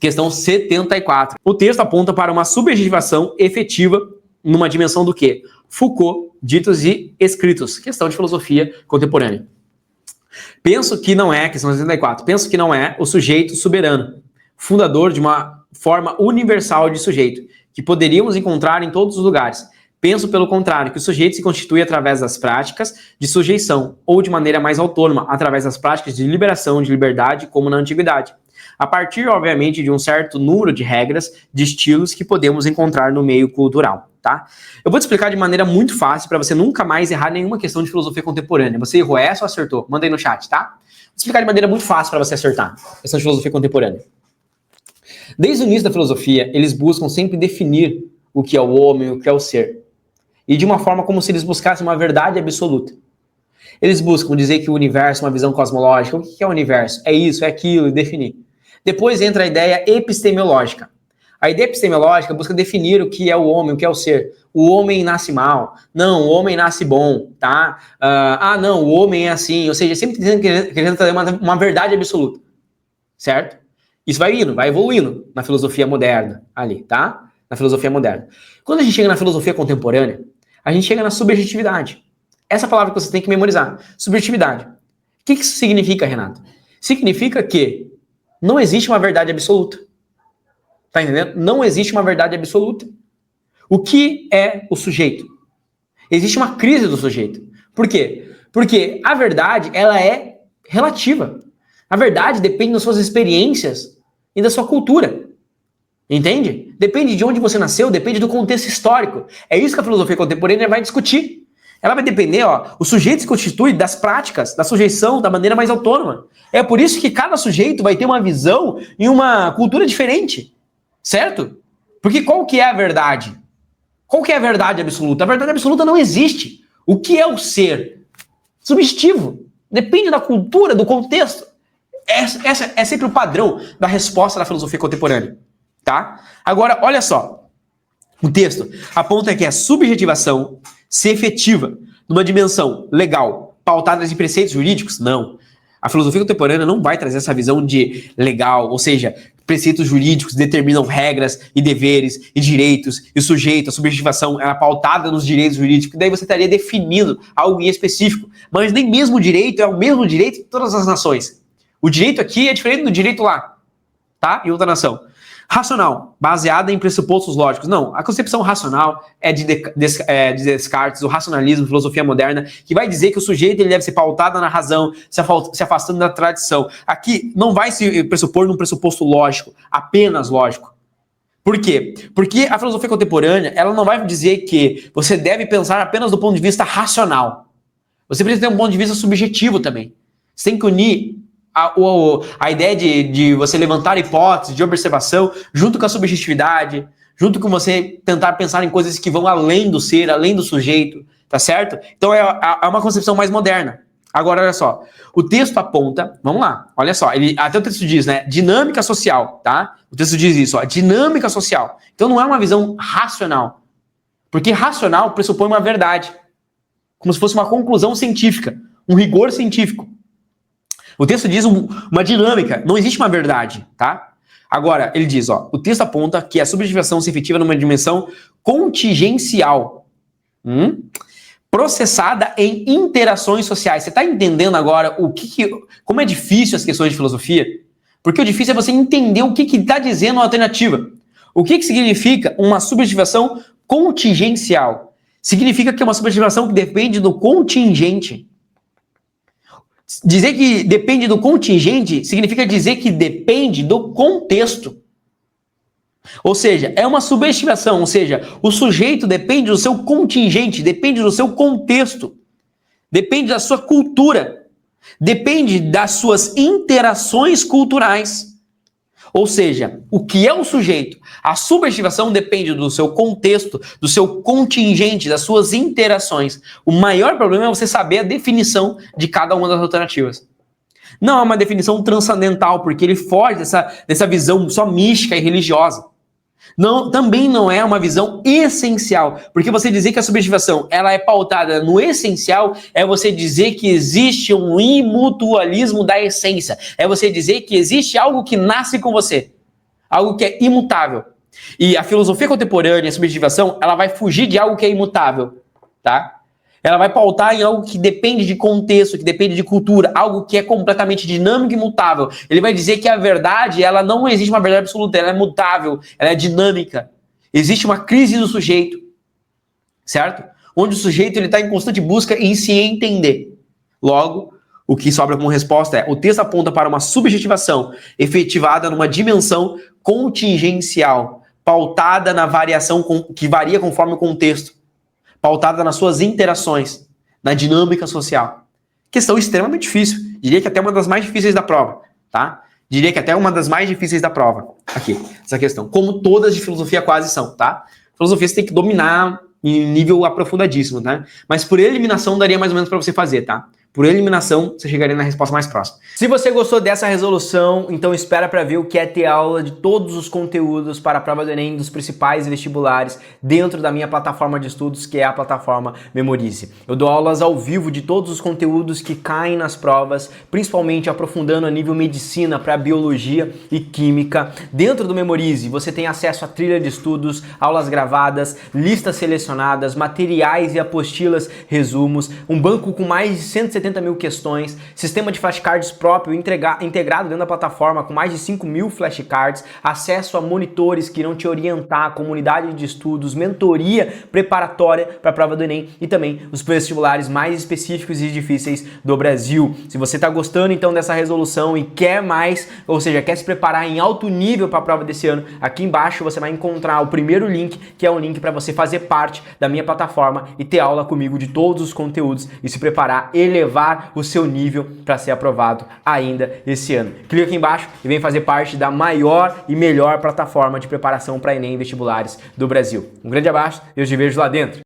Questão 74. O texto aponta para uma subjetivação efetiva numa dimensão do quê? Foucault, ditos e escritos. Questão de filosofia contemporânea. Penso que não é, questão 74, penso que não é o sujeito soberano, fundador de uma forma universal de sujeito, que poderíamos encontrar em todos os lugares. Penso, pelo contrário, que o sujeito se constitui através das práticas de sujeição, ou de maneira mais autônoma, através das práticas de liberação, de liberdade, como na antiguidade. A partir, obviamente, de um certo número de regras, de estilos que podemos encontrar no meio cultural, tá? Eu vou te explicar de maneira muito fácil para você nunca mais errar nenhuma questão de filosofia contemporânea. Você errou essa ou acertou? Manda aí no chat, tá? Vou te explicar de maneira muito fácil para você acertar. Questão de filosofia contemporânea. Desde o início da filosofia, eles buscam sempre definir o que é o homem, o que é o ser. E de uma forma como se eles buscassem uma verdade absoluta. Eles buscam dizer que o universo é uma visão cosmológica. O que é o universo? É isso, é aquilo, e definir. Depois entra a ideia epistemológica. A ideia epistemológica busca definir o que é o homem, o que é o ser. O homem nasce mal. Não, o homem nasce bom, tá? Não, o homem é assim. Ou seja, sempre querendo trazer uma verdade absoluta. Certo? Isso vai indo, vai evoluindo na filosofia moderna ali, tá? Na filosofia moderna. Quando a gente chega na filosofia contemporânea, a gente chega na subjetividade. Essa palavra que você tem que memorizar. Subjetividade. O que isso significa, Renato? Significa que não existe uma verdade absoluta. Tá entendendo? Não existe uma verdade absoluta. O que é o sujeito? Existe uma crise do sujeito. Por quê? Porque a verdade, ela é relativa. A verdade depende das suas experiências e da sua cultura. Entende? Depende de onde você nasceu, depende do contexto histórico. É isso que a filosofia contemporânea vai discutir. Ela vai depender, o sujeito se constitui das práticas, da sujeição, da maneira mais autônoma. É por isso que cada sujeito vai ter uma visão e uma cultura diferente, certo? Porque qual que é a verdade? Qual que é a verdade absoluta? A verdade absoluta não existe. O que é o ser? Subjetivo. Depende da cultura, do contexto. Essa é sempre o padrão da resposta da filosofia contemporânea, tá? Agora, olha só. O texto aponta que a subjetivação se efetiva numa dimensão legal, pautada em preceitos jurídicos? Não. A filosofia contemporânea não vai trazer essa visão de legal, ou seja, preceitos jurídicos determinam regras e deveres e direitos, e o sujeito, a subjetivação, ela é pautada nos direitos jurídicos, daí você estaria definindo algo em específico. Mas nem mesmo o direito é o mesmo direito em todas as nações. O direito aqui é diferente do direito lá, tá? Em outra nação. Racional, baseada em pressupostos lógicos. Não, a concepção racional é de Descartes, o racionalismo, filosofia moderna, que vai dizer que o sujeito ele deve ser pautado na razão, se afastando da tradição. Aqui não vai se pressupor num pressuposto lógico, apenas lógico. Por quê? Porque a filosofia contemporânea, ela não vai dizer que você deve pensar apenas do ponto de vista racional. Você precisa ter um ponto de vista subjetivo também. Você tem que unir a ideia de você levantar hipóteses de observação junto com a subjetividade, junto com você tentar pensar em coisas que vão além do ser, além do sujeito, tá certo? Então é uma concepção mais moderna. Agora, olha só, o texto aponta, vamos lá, olha só, até o texto diz, né, dinâmica social, tá? O texto diz isso, dinâmica social. Então não é uma visão racional, porque racional pressupõe uma verdade, como se fosse uma conclusão científica, um rigor científico. O texto diz uma dinâmica, não existe uma verdade, tá? Agora, ele diz, o texto aponta que a subjetivação se efetiva numa dimensão contingencial, processada em interações sociais. Você está entendendo agora como é difícil as questões de filosofia? Porque o difícil é você entender o que está dizendo a alternativa. O que significa uma subjetivação contingencial? Significa que é uma subjetivação que depende do contingente. Dizer que depende do contingente significa dizer que depende do contexto. Ou seja, é uma subestimação, ou seja, o sujeito depende do seu contingente, depende do seu contexto, depende da sua cultura, depende das suas interações culturais. Ou seja, o que é o sujeito? A subjetivação depende do seu contexto, do seu contingente, das suas interações. O maior problema é você saber a definição de cada uma das alternativas. Não é uma definição transcendental, porque ele foge dessa visão só mística e religiosa. Também não é uma visão essencial, porque você dizer que a subjetivação ela é pautada no essencial é você dizer que existe um imutualismo da essência, é você dizer que existe algo que nasce com você. algo que é imutável. E a filosofia contemporânea, a subjetivação, ela vai fugir de algo que é imutável, tá? Ela vai pautar em algo que depende de contexto, que depende de cultura, algo que é completamente dinâmico e mutável. Ele vai dizer que a verdade, ela não existe uma verdade absoluta, ela é mutável, ela é dinâmica. Existe uma crise do sujeito, certo? Onde o sujeito está em constante busca em se entender. Logo, o que sobra como resposta é: o texto aponta para uma subjetivação efetivada numa dimensão contingencial, pautada na variação que varia conforme o contexto, pautada nas suas interações, na dinâmica social. Questão extremamente difícil. Diria que até uma das mais difíceis da prova, tá? Diria que até uma das mais difíceis da prova. Aqui, essa questão. Como todas de filosofia quase são, tá? Filosofia você tem que dominar em nível aprofundadíssimo, tá? Mas por eliminação daria mais ou menos para você fazer, tá? Por eliminação, você chegaria na resposta mais próxima. Se você gostou dessa resolução, então espera para ver o que é ter aula de todos os conteúdos para a prova do Enem dos principais vestibulares dentro da minha plataforma de estudos, que é a plataforma Memorize. Eu dou aulas ao vivo de todos os conteúdos que caem nas provas, principalmente aprofundando a nível medicina para biologia e química. Dentro do Memorize, você tem acesso a trilha de estudos, aulas gravadas, listas selecionadas, materiais e apostilas, resumos, um banco com mais de 170 mil questões, sistema de flashcards próprio integrado dentro da plataforma com mais de 5 mil flashcards, acesso a monitores que irão te orientar, comunidade de estudos, mentoria preparatória para a prova do Enem e também os vestibulares mais específicos e difíceis do Brasil. Se você está gostando então dessa resolução e quer mais, ou seja, quer se preparar em alto nível para a prova desse ano, aqui embaixo você vai encontrar o primeiro link, que é um link para você fazer parte da minha plataforma e ter aula comigo de todos os conteúdos e se preparar, elevar o seu nível para ser aprovado ainda esse ano. Clica aqui embaixo e vem fazer parte da maior e melhor plataforma de preparação para Enem e vestibulares do Brasil. Um grande abraço e eu te vejo lá dentro.